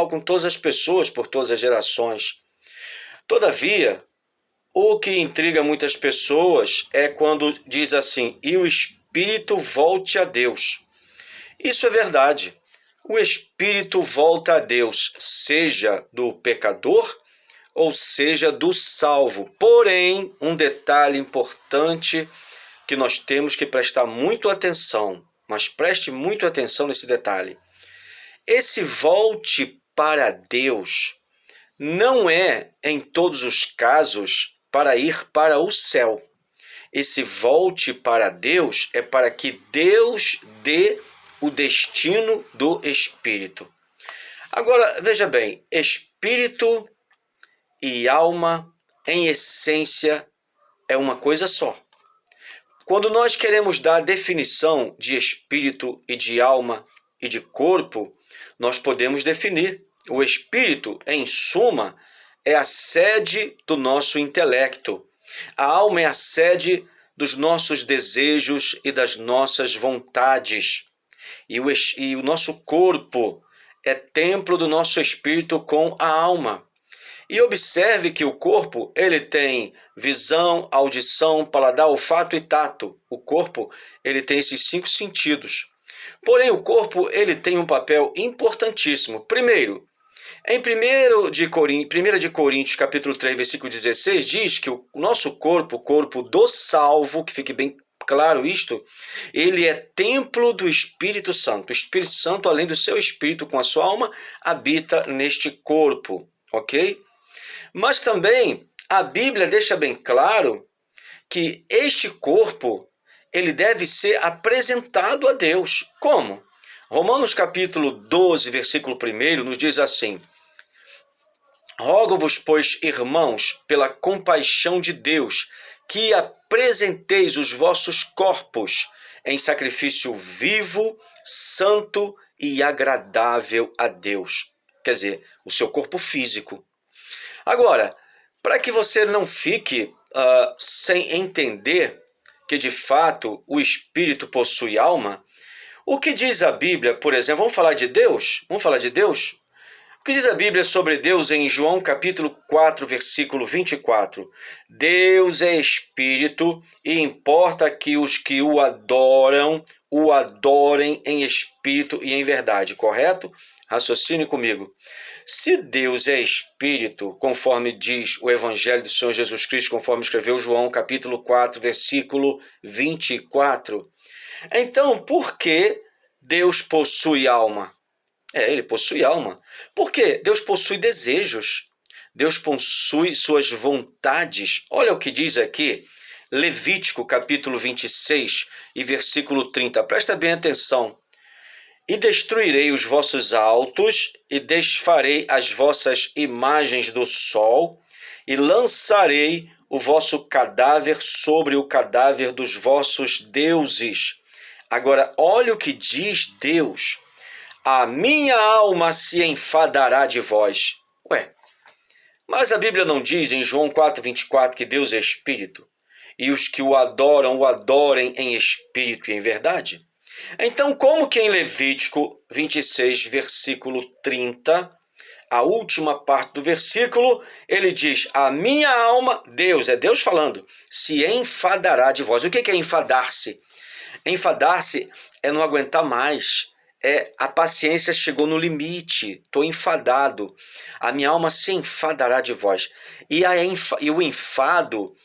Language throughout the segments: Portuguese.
com todas as pessoas por todas as gerações. Todavia, o que intriga muitas pessoas é quando diz assim, e o espírito volte a Deus. Isso é verdade. O espírito volta a Deus, seja do pecador ou seja do salvo. Porém, um detalhe importante que nós temos que prestar muito atenção, mas preste muito atenção nesse detalhe. Esse volte para Deus não é, em todos os casos, para ir para o céu. Esse volte para Deus é para que Deus dê o destino do espírito. Agora, veja bem, espírito e alma, em essência, é uma coisa só. Quando nós queremos dar definição de espírito e de alma e de corpo, nós podemos definir. O espírito, em suma, é a sede do nosso intelecto. A alma é a sede dos nossos desejos e das nossas vontades. E o nosso corpo é templo do nosso espírito com a alma. E observe que o corpo, ele tem visão, audição, paladar, olfato e tato. O corpo, ele tem esses 5 sentidos. Porém, o corpo, ele tem um papel importantíssimo. Primeiro, em 1 de Coríntios, capítulo 3, versículo 16, diz que o nosso corpo, o corpo do salvo, que fique bem claro isto, ele é templo do Espírito Santo. O Espírito Santo, além do seu espírito com a sua alma, habita neste corpo, ok? Mas também a Bíblia deixa bem claro que este corpo ele deve ser apresentado a Deus. Como? Romanos capítulo 12, versículo 1 nos diz assim: rogo-vos, pois, irmãos, pela compaixão de Deus, que apresenteis os vossos corpos em sacrifício vivo, santo e agradável a Deus. Quer dizer, o seu corpo físico. Agora, para que você não fique sem entender que, de fato, o espírito possui alma, o que diz a Bíblia, por exemplo, vamos falar de Deus? Vamos falar de Deus? O que diz a Bíblia sobre Deus em João capítulo 4, versículo 24? Deus é espírito e importa que os que o adorem em espírito e em verdade, correto? Raciocine comigo. Se Deus é espírito, conforme diz o Evangelho do Senhor Jesus Cristo, conforme escreveu João capítulo 4, versículo 24, então por que Deus possui alma? Ele possui alma. Por quê? Deus possui desejos. Deus possui suas vontades. Olha o que diz aqui, Levítico capítulo 26 e versículo 30. Presta bem atenção. E destruirei os vossos altos, e desfarei as vossas imagens do sol, e lançarei o vosso cadáver sobre o cadáver dos vossos deuses. Agora, olha o que diz Deus. A minha alma se enfadará de vós. Mas a Bíblia não diz em João 4,24 que Deus é espírito, e os que o adorem em espírito e em verdade? Então, como que em Levítico 26, versículo 30, a última parte do versículo, ele diz, a minha alma, Deus, é Deus falando, se enfadará de vós. O que é enfadar-se? Enfadar-se é não aguentar mais, a paciência chegou no limite, estou enfadado, a minha alma se enfadará de vós. E o enfado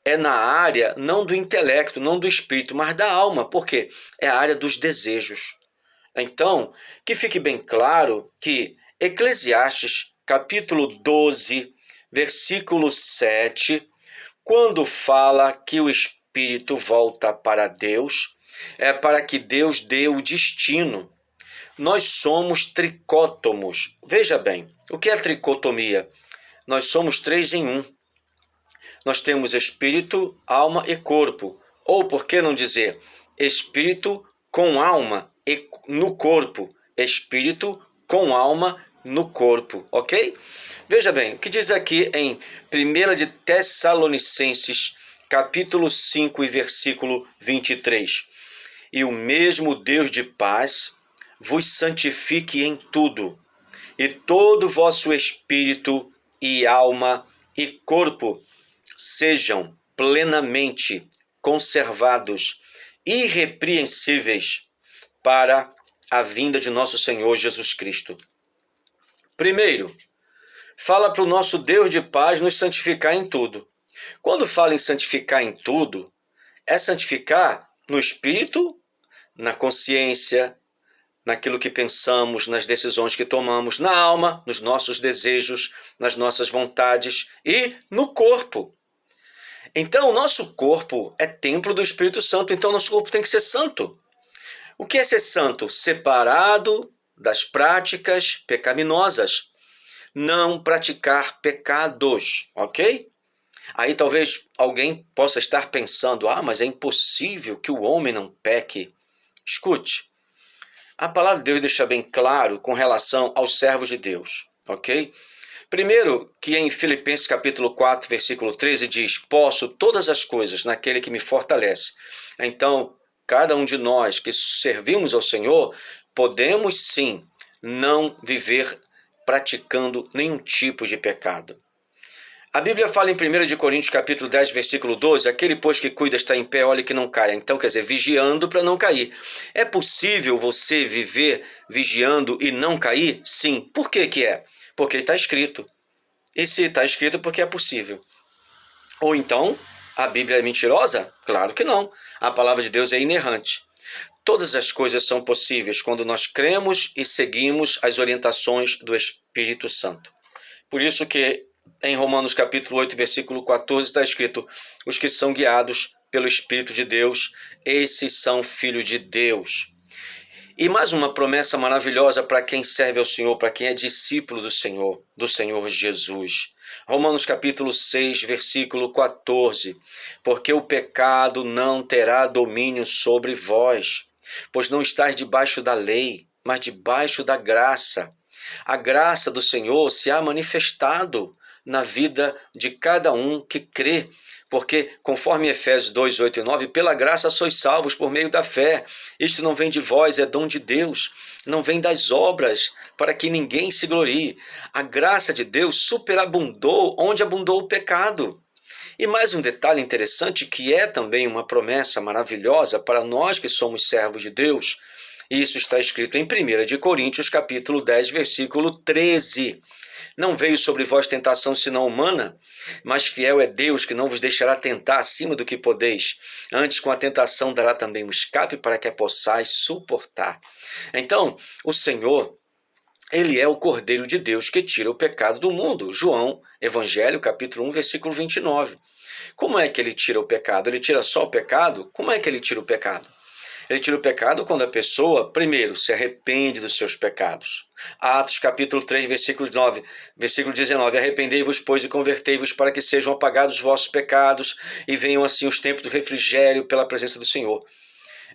é na área não do intelecto, não do espírito, mas da alma. Por quê? É a área dos desejos. Então, que fique bem claro que Eclesiastes, capítulo 12, versículo 7, quando fala que o espírito volta para Deus, é para que Deus dê o destino. Nós somos tricótomos. Veja bem, o que é tricotomia? Nós somos 3 em 1. Nós temos espírito, alma e corpo. Ou, por que não dizer, espírito com alma no corpo. Espírito com alma no corpo, ok? Veja bem, o que diz aqui em 1 de Tessalonicenses, capítulo 5 e versículo 23. E o mesmo Deus de paz vos santifique em tudo, e todo o vosso espírito e alma e corpo sejam plenamente conservados, irrepreensíveis, para a vinda de nosso Senhor Jesus Cristo. Primeiro, fala para o nosso Deus de paz nos santificar em tudo. Quando fala em santificar em tudo, é santificar no espírito, na consciência, naquilo que pensamos, nas decisões que tomamos, na alma, nos nossos desejos, nas nossas vontades e no corpo. Então, o nosso corpo é templo do Espírito Santo, então nosso corpo tem que ser santo. O que é ser santo? Separado das práticas pecaminosas. Não praticar pecados, ok? Aí talvez alguém possa estar pensando, mas é impossível que o homem não peque. Escute, a palavra de Deus deixa bem claro com relação aos servos de Deus, ok? Primeiro, que em Filipenses capítulo 4, versículo 13 diz, posso todas as coisas naquele que me fortalece. Então, cada um de nós que servimos ao Senhor, podemos sim não viver praticando nenhum tipo de pecado. A Bíblia fala em 1 Coríntios capítulo 10, versículo 12, aquele pois que cuida está em pé, olhe que não caia. Então, quer dizer, vigiando para não cair. É possível você viver vigiando e não cair? Sim. Por que que é? Porque está escrito. E se está escrito, porque é possível. Ou então, a Bíblia é mentirosa? Claro que não. A palavra de Deus é inerrante. Todas as coisas são possíveis quando nós cremos e seguimos as orientações do Espírito Santo. Por isso que em Romanos capítulo 8, versículo 14 está escrito, os que são guiados pelo Espírito de Deus, esses são filhos de Deus. E mais uma promessa maravilhosa para quem serve ao Senhor, para quem é discípulo do Senhor Jesus. Romanos capítulo 6, versículo 14. Porque o pecado não terá domínio sobre vós, pois não estáis debaixo da lei, mas debaixo da graça. A graça do Senhor se há manifestado na vida de cada um que crê. Porque, conforme Efésios 2, 8 e 9, pela graça sois salvos por meio da fé. Isto não vem de vós, é dom de Deus. Não vem das obras, para que ninguém se glorie. A graça de Deus superabundou onde abundou o pecado. E mais um detalhe interessante, que é também uma promessa maravilhosa para nós que somos servos de Deus. Isso está escrito em 1 Coríntios, capítulo 10, versículo 13. Não veio sobre vós tentação senão humana, mas fiel é Deus que não vos deixará tentar acima do que podeis. Antes com a tentação dará também um escape para que a possais suportar. Então, o Senhor, Ele é o Cordeiro de Deus que tira o pecado do mundo. João, Evangelho, capítulo 1, versículo 29. Como é que Ele tira o pecado? Ele tira só o pecado? Como é que Ele tira o pecado? Ele tira o pecado quando a pessoa, primeiro, se arrepende dos seus pecados. Atos capítulo 3, versículo 19. Arrependei-vos, pois, e convertei-vos para que sejam apagados os vossos pecados e venham assim os tempos do refrigério pela presença do Senhor.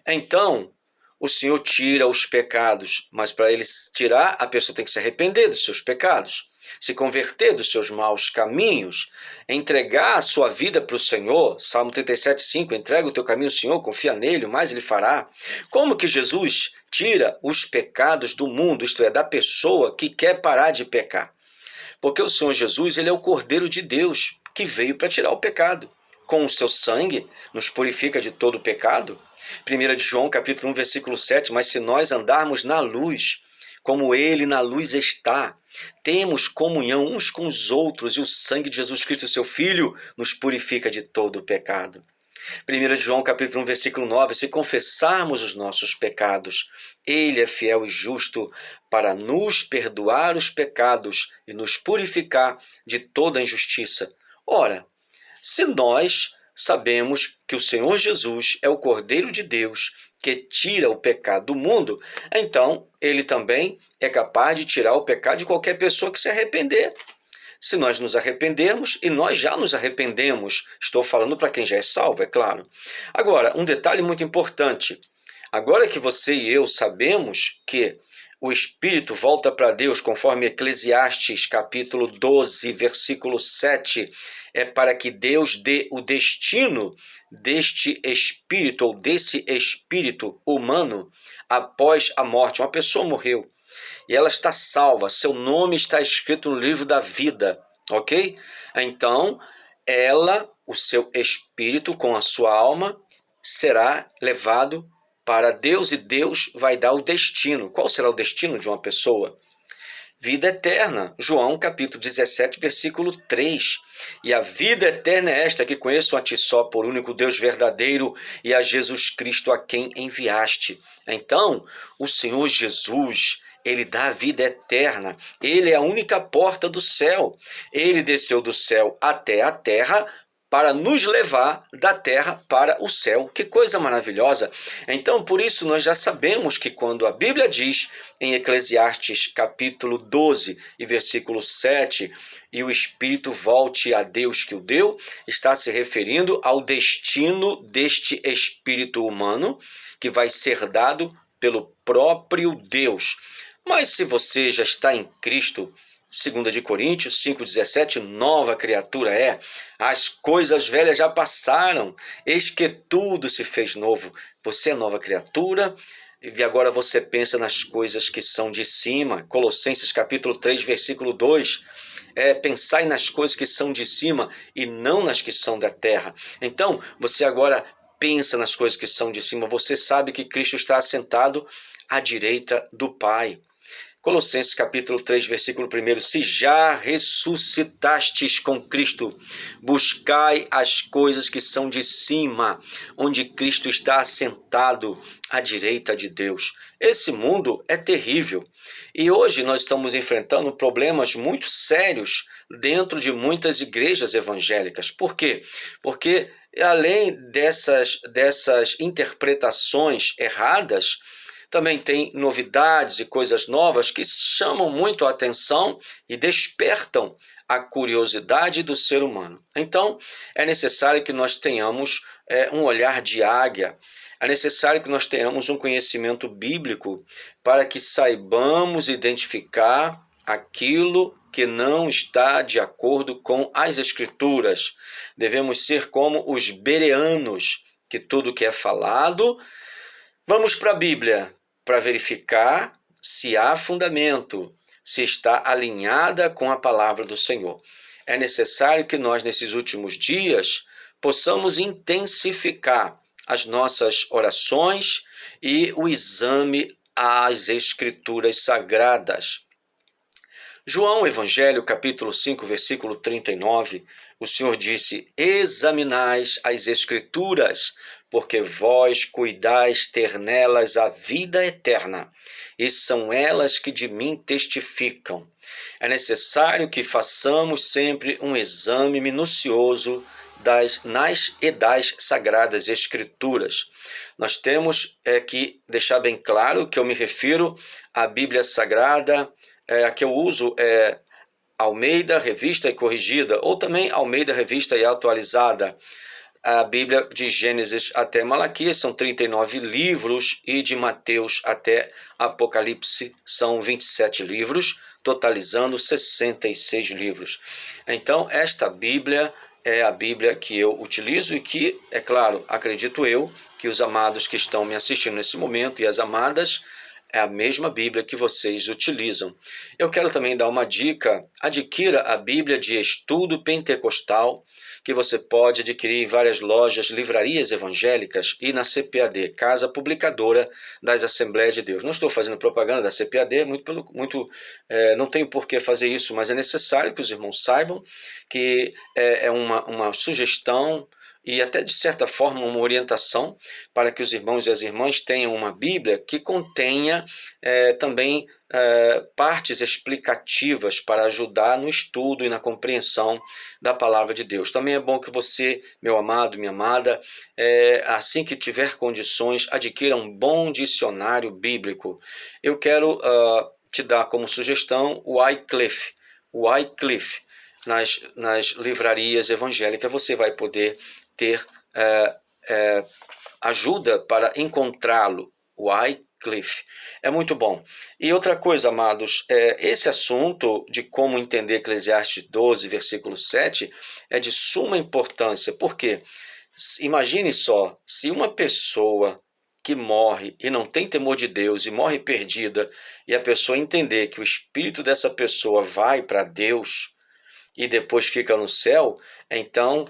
Então, o Senhor tira os pecados, mas para Ele tirar, a pessoa tem que se arrepender dos seus pecados, se converter dos seus maus caminhos, entregar a sua vida para o Senhor. Salmo 37, 5, entrega o teu caminho ao Senhor, confia nele, o mais Ele fará. Como que Jesus tira os pecados do mundo, isto é, da pessoa que quer parar de pecar? Porque o Senhor Jesus, Ele é o Cordeiro de Deus, que veio para tirar o pecado. Com o seu sangue, nos purifica de todo o pecado. 1 João, capítulo 1, versículo 7, mas se nós andarmos na luz, como Ele na luz está, temos comunhão uns com os outros, e o sangue de Jesus Cristo, seu Filho, nos purifica de todo o pecado. 1 João, capítulo 1, versículo 9, se confessarmos os nossos pecados, Ele é fiel e justo para nos perdoar os pecados e nos purificar de toda injustiça. Ora, se nós sabemos que o Senhor Jesus é o Cordeiro de Deus que tira o pecado do mundo, então Ele também é capaz de tirar o pecado de qualquer pessoa que se arrepender. Se nós nos arrependermos, e nós já nos arrependemos, estou falando para quem já é salvo, é claro. Agora, um detalhe muito importante. Agora que você e eu sabemos que o Espírito volta para Deus, conforme Eclesiastes, capítulo 12, versículo 7, é para que Deus dê o destino deste espírito, ou desse espírito humano, após a morte. Uma pessoa morreu. e ela está salva, seu nome está escrito no livro da vida, ok? Então, o seu espírito com a sua alma será levado para Deus e Deus vai dar o destino. Qual será o destino de uma pessoa? Vida eterna. João capítulo 17, versículo 3. E a vida eterna é esta, que conheçam a ti só, por único Deus verdadeiro, e a Jesus Cristo a quem enviaste. Então, o Senhor Jesus, ele dá a vida eterna. Ele é a única porta do céu. Ele desceu do céu até a terra para nos levar da terra para o céu. Que coisa maravilhosa! Então, por isso, nós já sabemos que quando a Bíblia diz em Eclesiastes capítulo 12 e versículo 7, e o Espírito volte a Deus que o deu, está se referindo ao destino deste espírito humano que vai ser dado pelo próprio Deus. Mas se você já está em Cristo, 2 de Coríntios 5,17, nova criatura é, as coisas velhas já passaram, eis que tudo se fez novo. Você é nova criatura e agora você pensa nas coisas que são de cima. Colossenses capítulo 3, versículo 2, pensai nas coisas que são de cima e não nas que são da terra. Então, você agora pensa nas coisas que são de cima, você sabe que Cristo está assentado à direita do Pai. Colossenses capítulo 3, versículo 1, se já ressuscitastes com Cristo, buscai as coisas que são de cima, onde Cristo está assentado à direita de Deus. Esse mundo é terrível e hoje nós estamos enfrentando problemas muito sérios dentro de muitas igrejas evangélicas. Por quê? Porque além dessas interpretações erradas, também tem novidades e coisas novas que chamam muito a atenção e despertam a curiosidade do ser humano. Então, é necessário que nós tenhamos um olhar de águia, é necessário que nós tenhamos um conhecimento bíblico para que saibamos identificar aquilo que não está de acordo com as Escrituras. Devemos ser como os bereanos, que tudo que é falado, vamos para a Bíblia para verificar se há fundamento, se está alinhada com a palavra do Senhor. É necessário que nós, nesses últimos dias, possamos intensificar as nossas orações e o exame às Escrituras Sagradas. João, Evangelho, capítulo 5, versículo 39, o Senhor disse, examinais as Escrituras, porque vós cuidais ter nelas a vida eterna, e são elas que de mim testificam. É necessário que façamos sempre um exame minucioso das Sagradas Escrituras. Nós temos que deixar bem claro que eu me refiro à Bíblia Sagrada, a que eu uso Almeida, Revista e Corrigida, ou também Almeida, Revista e Atualizada. A Bíblia de Gênesis até Malaquias são 39 livros e de Mateus até Apocalipse são 27 livros, totalizando 66 livros. Então, esta Bíblia é a Bíblia que eu utilizo e que, é claro, acredito eu, que os amados que estão me assistindo nesse momento e as amadas, é a mesma Bíblia que vocês utilizam. Eu quero também dar uma dica, adquira a Bíblia de Estudo Pentecostal, que você pode adquirir em várias lojas, livrarias evangélicas e na CPAD, Casa Publicadora das Assembleias de Deus. Não estou fazendo propaganda da CPAD, não tenho por que fazer isso, mas é necessário que os irmãos saibam que é uma sugestão e até de certa forma uma orientação para que os irmãos e as irmãs tenham uma Bíblia que contenha também partes explicativas para ajudar no estudo e na compreensão da palavra de Deus. Também é bom que você, meu amado, minha amada, assim que tiver condições, adquira um bom dicionário bíblico. Eu quero te dar como sugestão o Wycliffe. Nas livrarias evangélicas você vai poder ter ajuda para encontrá-lo, o Wycliffe. É muito bom. E outra coisa, amados, esse assunto de como entender Eclesiastes 12, versículo 7, é de suma importância. Por quê? Imagine só, se uma pessoa que morre e não tem temor de Deus e morre perdida, e a pessoa entender que o espírito dessa pessoa vai para Deus e depois fica no céu, então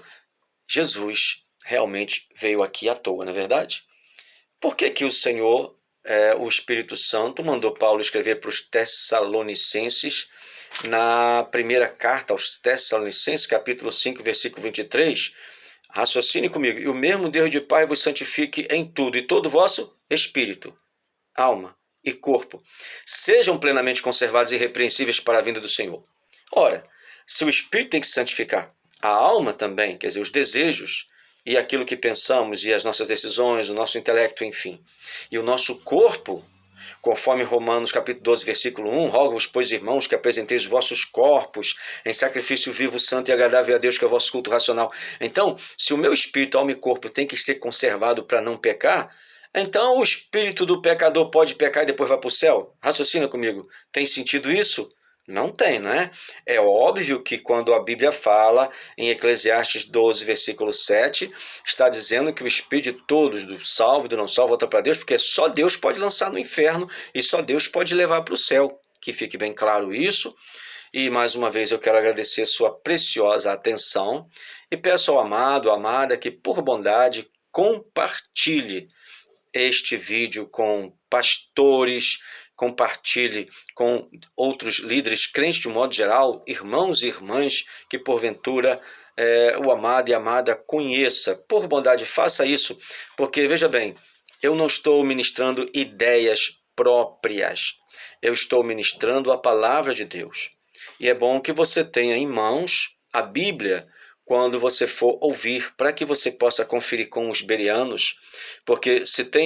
Jesus realmente veio aqui à toa, não é verdade? Por que o Senhor, o Espírito Santo, mandou Paulo escrever para os Tessalonicenses, na primeira carta aos Tessalonicenses, capítulo 5, versículo 23, raciocine comigo, e o mesmo Deus de Pai vos santifique em tudo, e todo o vosso espírito, alma e corpo sejam plenamente conservados e irrepreensíveis para a vinda do Senhor. Ora, se o espírito tem que se santificar, a alma também, quer dizer, os desejos e aquilo que pensamos e as nossas decisões, o nosso intelecto, enfim. E o nosso corpo, conforme Romanos capítulo 12, versículo 1, rogo-vos, pois, irmãos, que apresenteis os vossos corpos em sacrifício vivo, santo e agradável a Deus, que é o vosso culto racional. Então, se o meu espírito, alma e corpo tem que ser conservado para não pecar, então o espírito do pecador pode pecar e depois vai para o céu? Raciocina comigo. Tem sentido isso? Não tem, não é? É óbvio que quando a Bíblia fala em Eclesiastes 12, versículo 7, está dizendo que o espírito de todos, do salvo e do não salvo, volta para Deus, porque só Deus pode lançar no inferno e só Deus pode levar para o céu. Que fique bem claro isso. E mais uma vez eu quero agradecer sua preciosa atenção e peço ao amado, à amada, que por bondade compartilhe este vídeo com pastores, compartilhe com outros líderes crentes de um modo geral, irmãos e irmãs que porventura o amado e a amada conheça. Por bondade, faça isso, porque veja bem, eu não estou ministrando ideias próprias, eu estou ministrando a palavra de Deus. E é bom que você tenha em mãos a Bíblia quando você for ouvir, para que você possa conferir com os bereanos, porque se tem